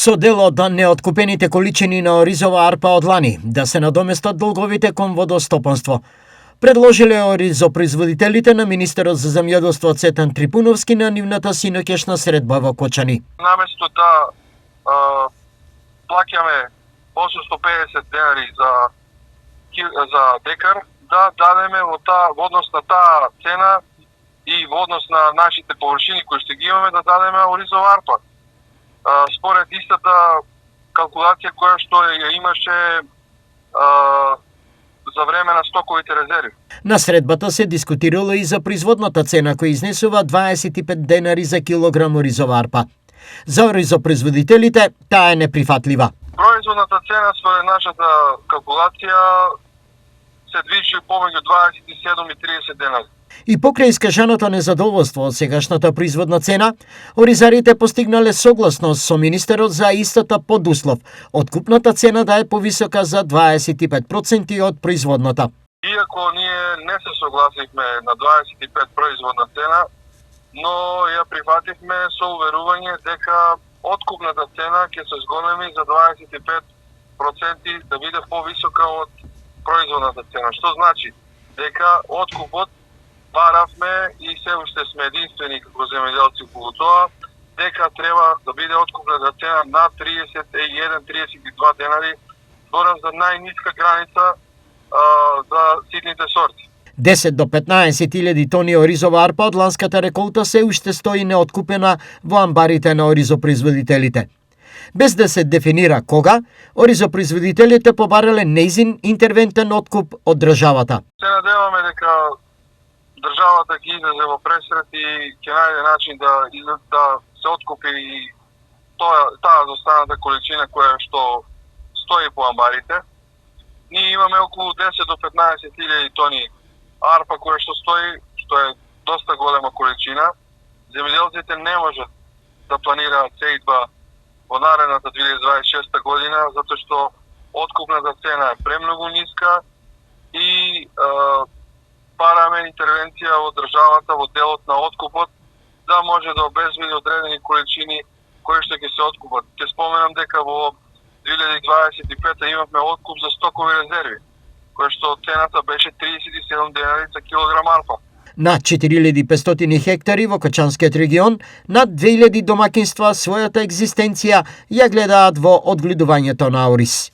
Со дел од неоткупените количини на оризова арпа од лани да се надоместат долговите кон водостопанство, предложиле оризопроизводителите на министерот за земјоделство Цетан Трипуновски на нивната синоќешна средба во Кочани. Наместо да плаќаме 850 денари за декар, да дадеме во однос на таа цена и во однос на нашите површини кои што ги имаме, да дадеме оризова арпа. Според истата калкулација која што ја имаше за време на стоковите резерви. На средбата се дискутирало и за производната цена која изнесува 25 денари за килограм оризова арпа. За оризопроизводителите таа е неприфатлива. Производната цена според нашата калкулација се движи помеѓу 27 и 30 денари. И покрај искажаното незадоволство од сегашната производна цена, оризарите постигнале согласност со министерот за истата под услов откупната цена да е повисока за 25% од производната. Иако ние не се согласивме на 25 производна цена, но ја прифативме со уверување дека откупната цена ќе се зголеми за 25% да биде повисока од производната цена. Што значи дека откупот баравме и се уште сме единствени како земјоделци околу тоа, дека треба да биде откупната цена на 31-32 денари, зборам за најниска граница за ситните сорти. 10 до 15.000 тони оризова арпа од ланската реколта се уште стои неоткупена во амбарите на оризопроизводителите. Без да се дефинира кога, оризопроизводителите побарале нејзин интервентен откуп од државата. Се надеваме дека државата ќе излезе во пресрет и ќе најде начин да се откупи и таа заостаната количина која што стои по амбарите. Ние имаме околу 10 до 15.000 тони арпа која што стои, што е доста голема количина. Земјоделците не можат да планираат сејдба во наредната 2026 година, затоа што откупната цена е премногу ниска и бараме интервенција во државата во делот на откупот да може да обезбеди одредени количини кои што ќе се откупат. Ќе споменам дека во 2025 имавме откуп за стокови резерви, кој што цената беше 37 денари за килограм арпа. На 4500 хектари во Кочанскиот регион, над 2000 домакинства својата екзистенција ја гледаат во одгледувањето на ориз.